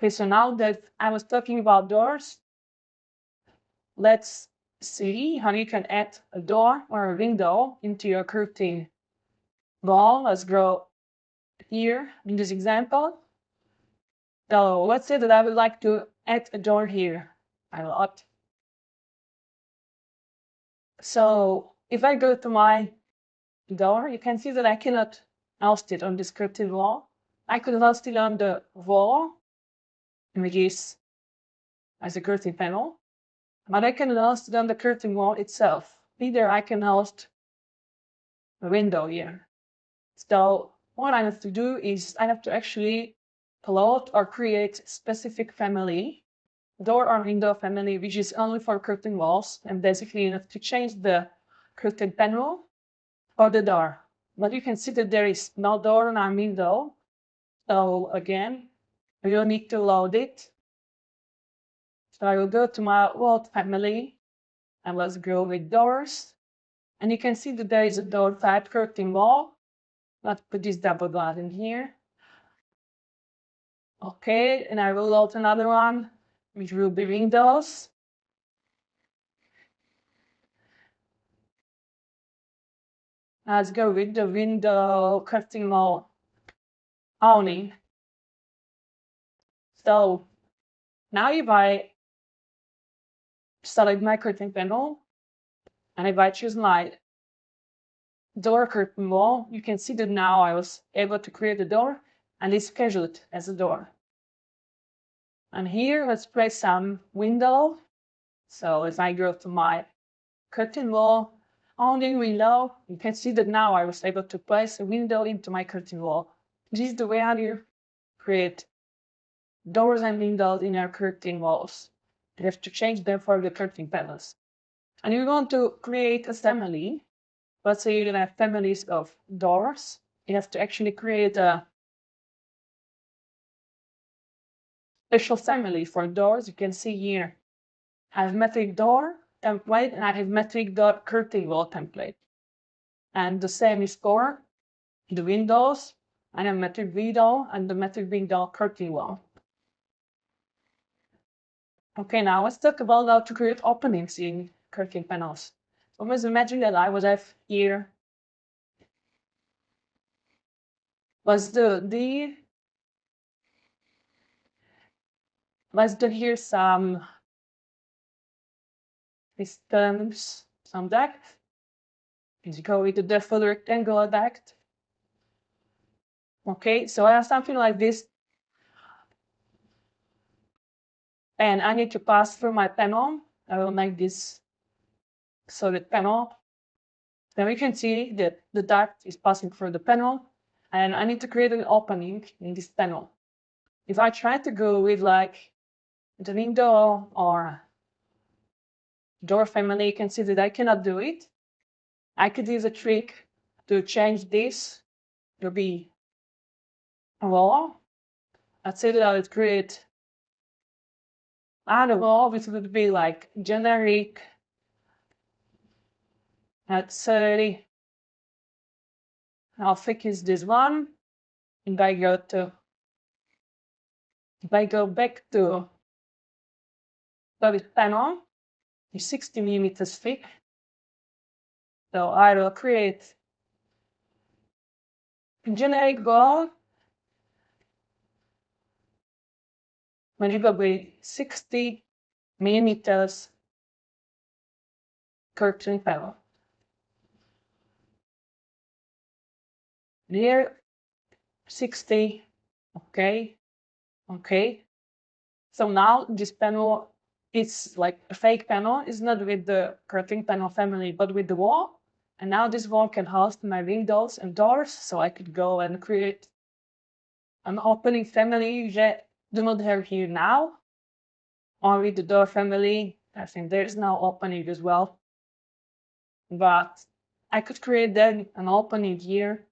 Okay, so now that I was talking about doors, let's see how you can add a door or a window into your curtain wall. Let's go here in this example. So let's say that I would like to add a door here. I will add. So if I go to my door, you can see that I cannot host it on this curtain wall. I could host it on the wall, which is as a curtain panel, but I can host it on the curtain wall itself. Either I can host a window here. So what I have to do is I have to actually upload or create a specific family, door or window family, which is only for curtain walls. And basically you have to change the curtain panel or the door. But you can see that there is no door and no window. So again, you will need to load it. So I will go to my world family and let's go with doors. And you can see that there is a door type curtain wall. Let's put this double dot in here. Okay, and I will load another one, which will be windows. Let's go with the window curtain wall only. So now if I select my curtain panel, and if I choose my door curtain wall, you can see that now I was able to create a door and it's scheduled as a door. And here, let's place some window. So if I go to my curtain wall, only window, you can see that now I was able to place a window into my curtain wall. This is the way how you create doors and windows in your curtain walls. You have to change them for the curtain panels. And you want to create a family. Let's say you have families of doors. You have to actually create a special family for doors. You can see here, I have metric door template and I have metric door curtain wall template. And the same is for the windows. I have metric window and the metric window curtain wall. Okay, now let's talk about how to create openings in curtain panels. So let's imagine that I would have here let's do here some systems, some duct. Let's go with the default rectangular duct. Okay, so I have something like this. And I need to pass through my panel. I will make this solid panel. Then we can see that the duct is passing through the panel. And I need to create an opening in this panel. If I try to go with like the window or door family, you can see that I cannot do it. I could use a trick to change this to be a wall. Let's say that I would create a wall, which would be like generic at 30. How thick is this one? If I go back to solid panel, it's 60 millimeters thick. So I will create a generic wall. When you go with 60 millimeters curtain panel. Here, 60. Okay. So now this panel is like a fake panel. It's not with the curtain panel family, but with the wall. And now this wall can host my windows and doors. So I could go and create an opening family that do not have here now. Or with the door family, I think there's no opening as well. But I could create then an opening here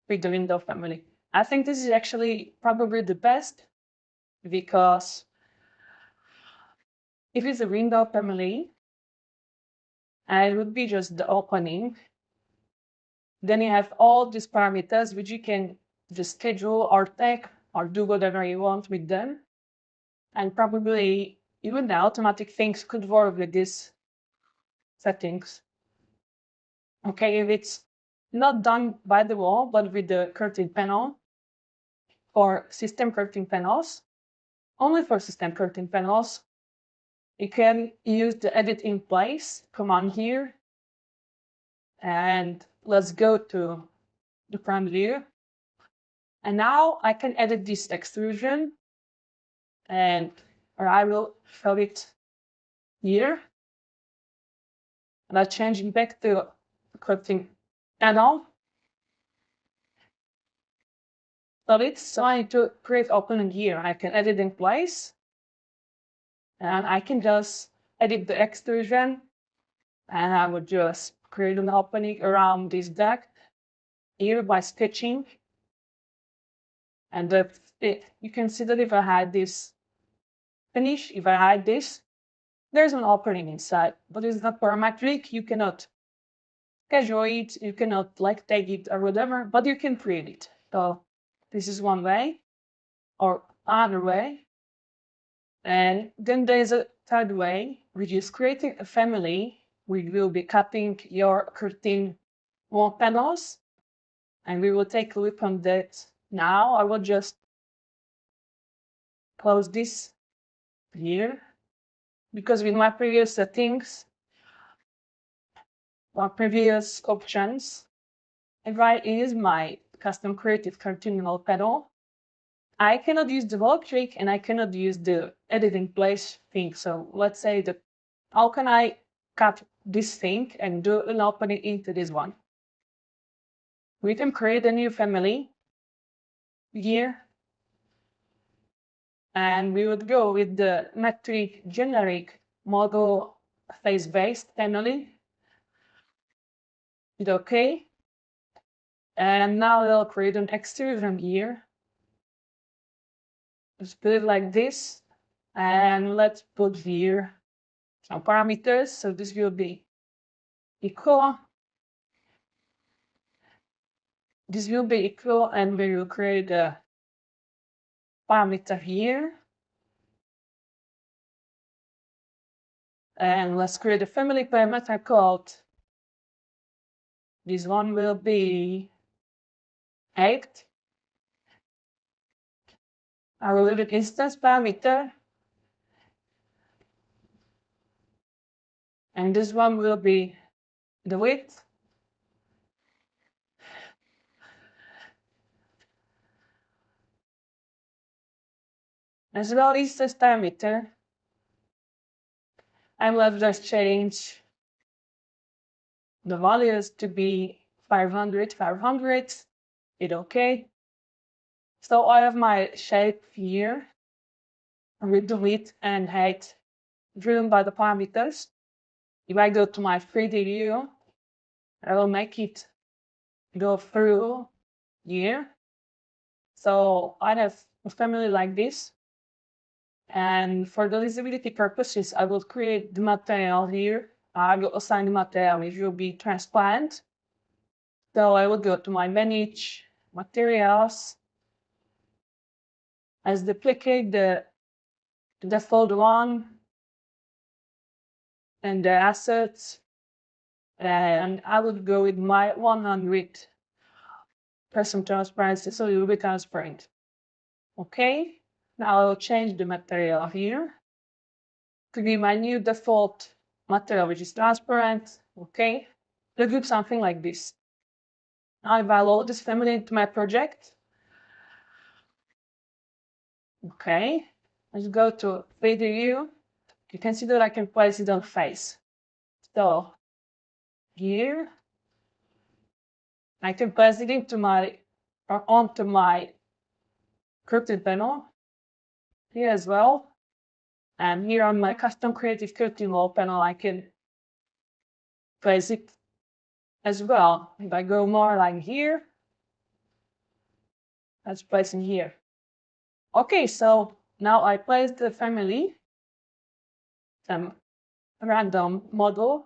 with the window family. I think this is actually probably the best because if it's a window family, and it would be just the opening, then you have all these parameters which you can just schedule or take or do whatever you want with them. And probably even the automatic things could work with these settings. Okay, if it's not done by the wall, but with the curtain panel or system curtain panels, only for system curtain panels, you can use the edit in place command here. And let's go to the front view. And now I can edit this extrusion, or I will show it here. And I change it back to curtain panel. So it's trying to create opening here. I can edit in place. And I can just edit the extrusion. And I would just create an opening around this duct here by sketching. And you can see that if I had this finish, if I hide this, there's an opening inside, but it's not parametric. You cannot schedule it, you cannot like take it or whatever, but you can create it. So this is one way or other way. And then there's a third way, which is creating a family. We will be cutting your curtain wall panels, and we will take a look on that now. I will just close this here, because with my previous settings, my previous options, if I use my custom creative curtain wall panel, I cannot use the wall trick and I cannot use the edit in place thing. So let's say that how can I cut this thing and do an opening into this one? We can create a new family here, and we would go with the metric generic model face-based family. Hit OK. And now we'll create an extrusion here. Let's put it like this. And let's put here some parameters. So this will be equal. This will be equal, and we will create a parameter here. And let's create a family parameter called, this one will be 8. I will leave it instance parameter. And this one will be the width. As well instance parameter. I will just change the values to be 500, 500. Hit OK. So I have my shape here with the width and height driven by the parameters. If I go to my 3D view, I will make it go through here. So I have a family like this. And for the visibility purposes, I will create the material here. I will assign the material, which will be transparent. So I will go to my manage materials, as duplicate the default one and the assets, and I would go with my 100% transparency, so it will be transparent. Okay, now I will change the material here to be my new default material, which is transparent. Okay, it looks something like this. Now if I load this family into my project, okay, let's go to 3D view. You can see that I can place it on face. So here, I can place it into my, or onto my curtain panel here as well. And here on my custom creative curtain wall panel, I can place it as well. If I go more like here, let's place it here. Okay, so now I placed the family, some random model,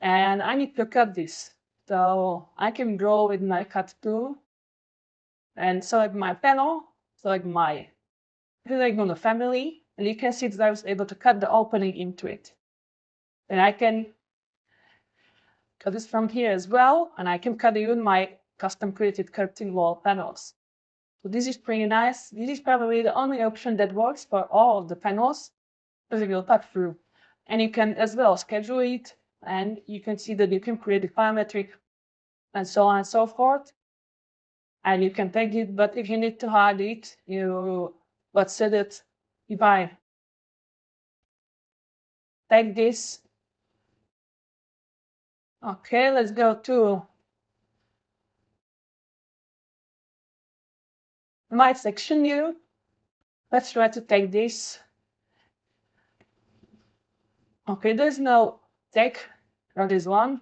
and I need to cut this. So I can draw with my cut tool and select my panel, select my Clicking on the family, and you can see that I was able to cut the opening into it. And I can cut this from here as well, and I can cut even my custom created curtain wall panels. So this is pretty nice. This is probably the only option that works for all of the panels that we will cut through. And you can as well schedule it, and you can see that you can create the file metric and so on and so forth. And you can tag it, but if you need to hide it, let's say that if I tag this, okay, let's go to my section view. Let's try to take this. Okay, there's no tag for this one.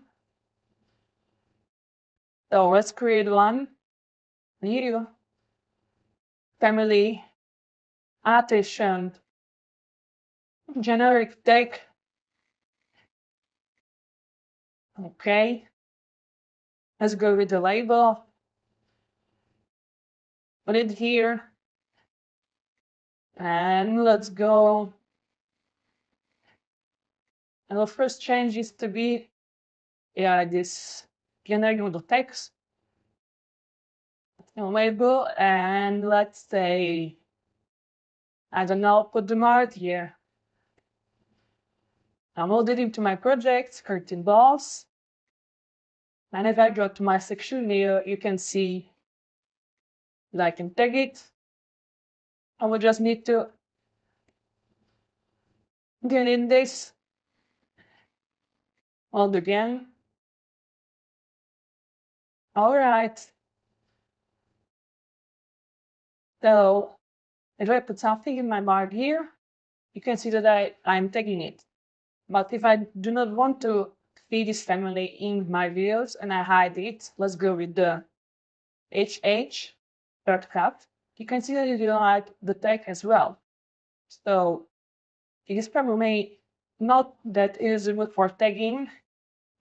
So let's create one new family annotation generic tag. Okay, let's go with the label. Put it here. And let's go. And the first change is to be this generic with the text label, and let's say, I don't know, put the mark here. I'm loaded into my project, curtain balls. And if I go to my section here, you can see that I can tag it. I will just need to get in this all again. All right. So if I put something in my mark here, you can see that I'm tagging it. But if I do not want to feed this family in my views and I hide it, let's go with the HH shortcut. You can see that you don't hide the tag as well. So it is probably not that easy for tagging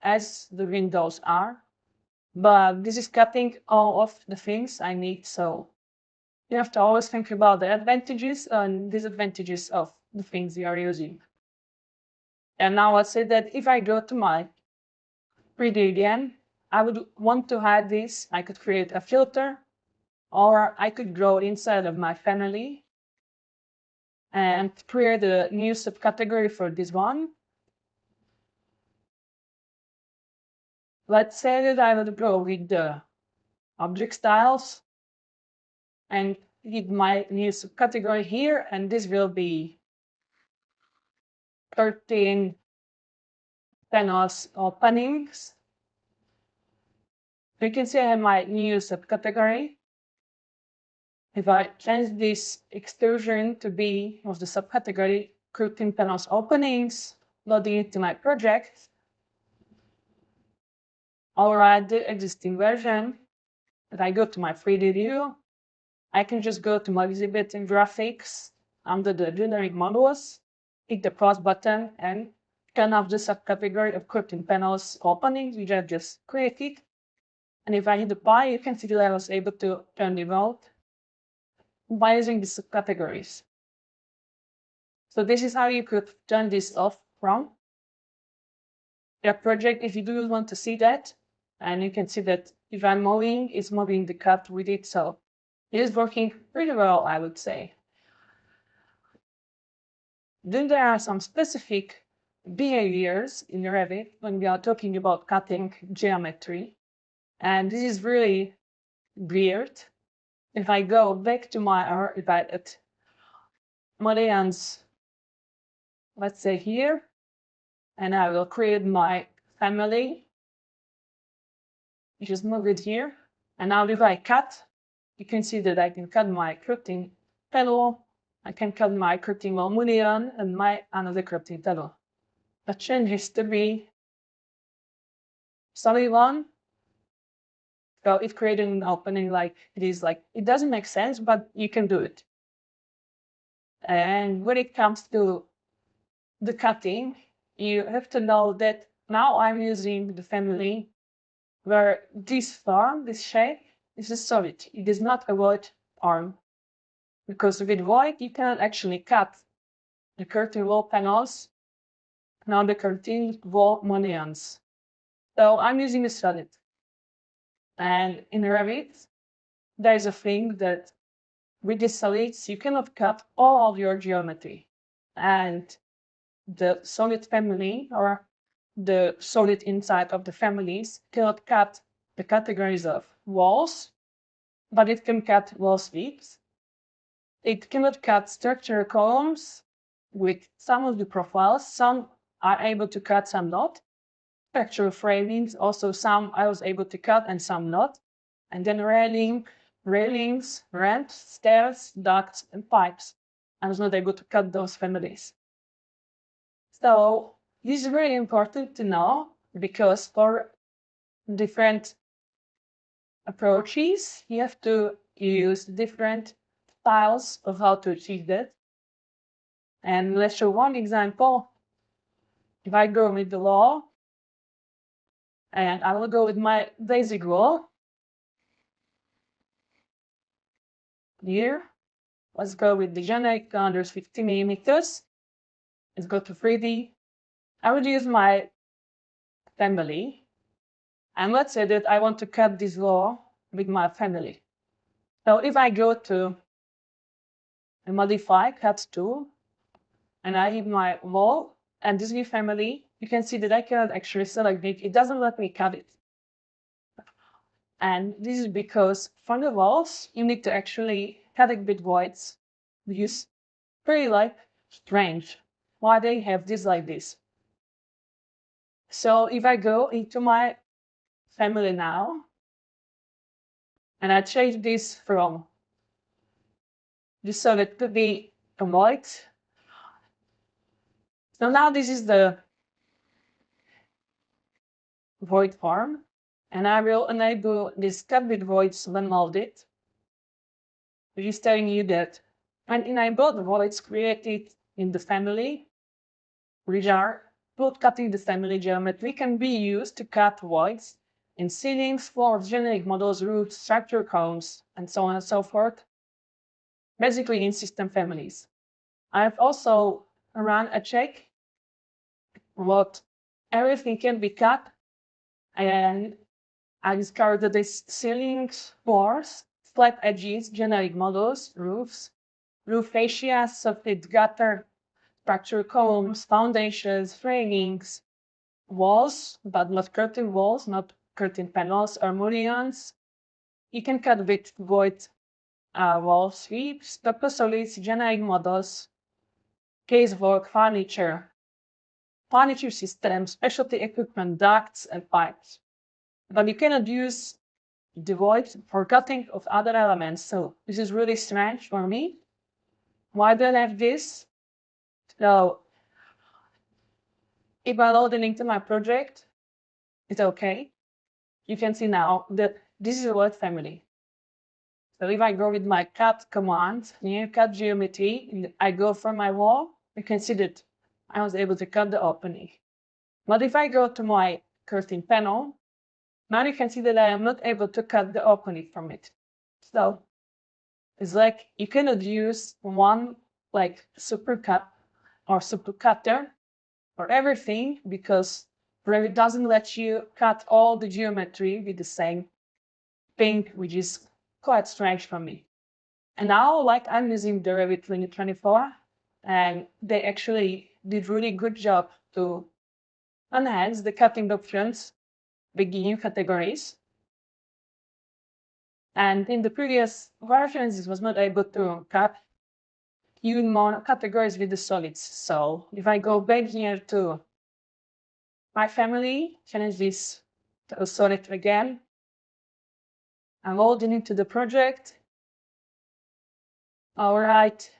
as the windows are, but this is cutting all of the things I need. So you have to always think about the advantages and disadvantages of the things you are using. And now let's say that if I go to my 3D again, I would want to hide this. I could create a filter, or I could go inside of my family and create a new subcategory for this one. Let's say that I would go with the object styles and give my new subcategory here, and this will be 13 panels openings. You can see I have my new subcategory. If I change this extrusion to be of the subcategory curtain panels openings, loading it to my project, I'll write the existing version. If I go to my 3D view, I can just go to my exhibit and graphics under the generic models, hit the plus button, and turn off the subcategory of curtain panels openings, which I just created. And if I hit the pi, you can see that I was able to turn the mode by using the subcategories. So this is how you could turn this off from your project if you do want to see that. And you can see that if I'm moving, it's moving the cut with it. So it is working pretty well, I would say. Then there are some specific behaviors in Revit when we are talking about cutting geometry. And this is really weird. If I go back to my Revit Modians, let's say here, and I will create my family. Just move it here. And now if I cut, you can see that I can cut my curtain panel. I can cut my curtain Modian and my another curtain panel. The change is to be solid one. So it created an opening like it is like, it doesn't make sense, but you can do it. And when it comes to the cutting, you have to know that now I'm using the family where this form, this shape, is a solid. It is not a void arm. because with void, you cannot actually cut the curtain wall panels, nor the curtain wall mullions. So I'm using a solid. And in Revit, there's a thing that with the solids, you cannot cut all of your geometry. And the solid family, or the solid inside of the families, cannot cut the categories of walls, but it can cut wall sweeps. It cannot cut structural columns with some of the profiles. Some are able to cut, some not. Structural framings, also some I was able to cut and some not. And then railings, ramps, stairs, ducts, and pipes. I was not able to cut those families. So this is very important to know, because for different approaches, you have to use different styles of how to achieve that. And let's show one example. If I go with the law, and I will go with my basic wall here. Let's go with the generic under 50 millimeters. Let's go to 3D. I will use my family. And let's say that I want to cut this wall with my family. So if I go to modify, cut tool, and I hit my wall and this new family, you can see that I cannot actually select it. It doesn't let me cut it. And this is because from the walls, you need to actually cut it with voids, which is pretty like strange why they have this like this. So if I go into my family now, and I change this from this solid to be a void. So now this is the void form, and I will enable this cut with voids when molded, which is telling you that when enable the voids created in the family, which are both cutting the family geometry, can be used to cut voids in ceilings, floors, generic models, roofs, structure columns, and so on and so forth, basically in system families. I've also run a check what everything can be cut, and I discovered that these ceilings, floors, flat edges, generic models, roofs, roof fascia, soffit gutter, structure columns, foundations, framings, walls, but not curtain walls, not curtain panels or mullions. You can cut with void wall sweeps, stucco solids, generic models, casework, furniture systems, specialty equipment, ducts, and pipes. But you cannot use the void for cutting of other elements. So this is really strange for me. Why do I have this? So if I load the link to my project, it's okay. You can see now that this is a void family. So if I go with my cut command, new cut geometry, and I go from my wall, you can see that I was able to cut the opening. But if I go to my curtain panel, now you can see that I am not able to cut the opening from it. So it's like you cannot use one like super cut or super cutter for everything, because Revit doesn't let you cut all the geometry with the same thing, which is quite strange for me. And now, like, I'm using the Revit 2024, and they actually did really good job to enhance the cutting options with new categories. And in the previous versions, it was not able to cut even more categories with the solids. So if I go back here to my family, change this to a solid again, I'm loading into the project. All right.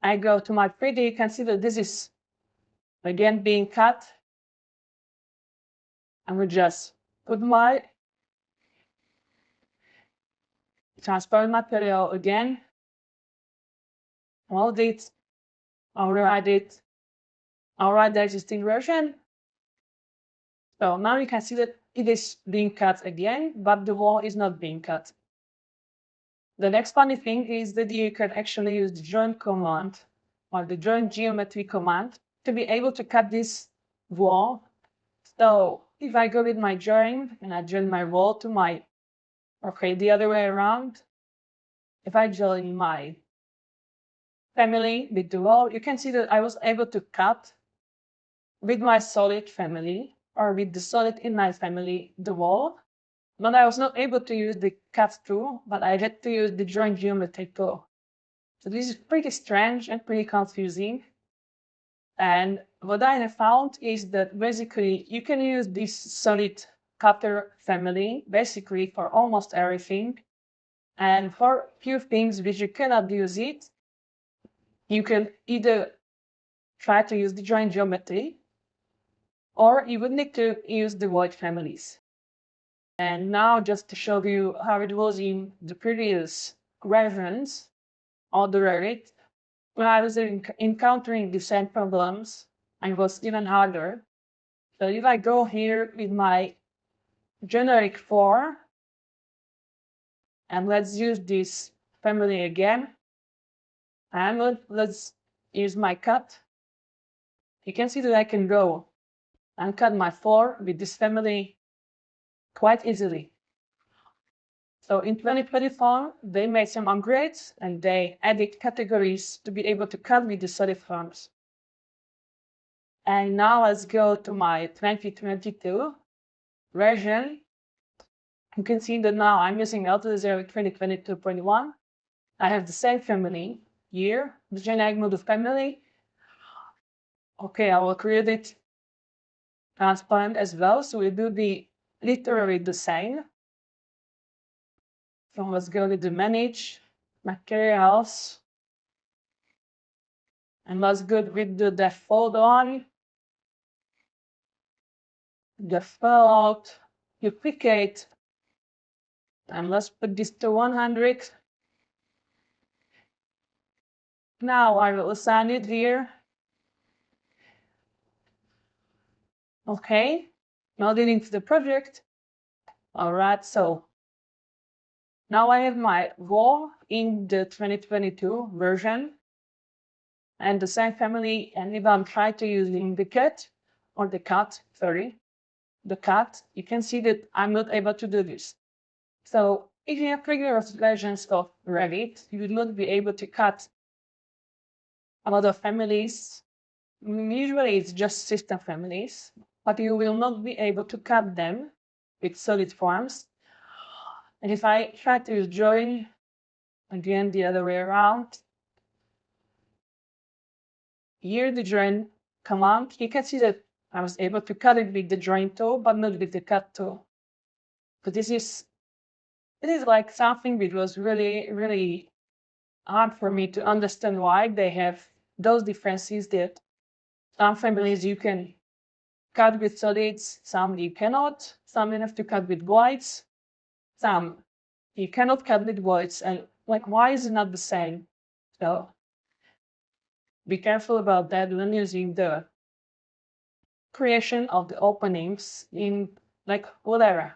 I go to my 3D, you can see that this is again being cut. I will just put my transparent material again, load it, override it, override the existing version. So now you can see that it is being cut again, but the wall is not being cut. The next funny thing is that you can actually use the join command or the join geometry command to be able to cut this wall. So if I go with my join and I join my wall to my, okay, the other way around, if I join my family with the wall, you can see that I was able to cut with my solid family or with the solid in my family the wall. But I was not able to use the cut tool, but I had to use the join geometry tool. So this is pretty strange and pretty confusing. And what I have found is that basically you can use this solid cutter family basically for almost everything. And for few things which you cannot use it, you can either try to use the join geometry, or you would need to use the void families. And now just to show you how it was in the previous versions of the Revit, when I was encountering the same problems, it was even harder. So if I go here with my generic 4, and let's use this family again, and let's use my cut, you can see that I can go and cut my 4 with this family quite easily. So in 2024, they made some upgrades and they added categories to be able to cut with the solid forms. And now let's go to my 2022 version. You can see that now I'm using Autodesk Revit 2022.1. I have the same family here, the generic model family. Okay, I will create it transparent as well, so we do the literally the same. So let's go to the manage materials, and let's go with the default one. Default, duplicate, and let's put this to 100. Now I will assign it here. Okay, now the link to the project. All right, so now I have my wall in the 2022 version and the same family. And if I'm trying to use the cut or the cut, the cut, you can see that I'm not able to do this. So if you have previous versions of Revit, you will not be able to cut a lot of families. Usually it's just system families, but you will not be able to cut them with solid forms. And if I try to join again the other way around, here the join command, you can see that I was able to cut it with the join tool, but not with the cut tool. But this is like something that was really hard for me to understand why they have those differences, that some families you can cut with solids, some you cannot, some you have to cut with voids, some you cannot cut with voids, and like, why is it not the same? So be careful about that when using the creation of the openings in like whatever.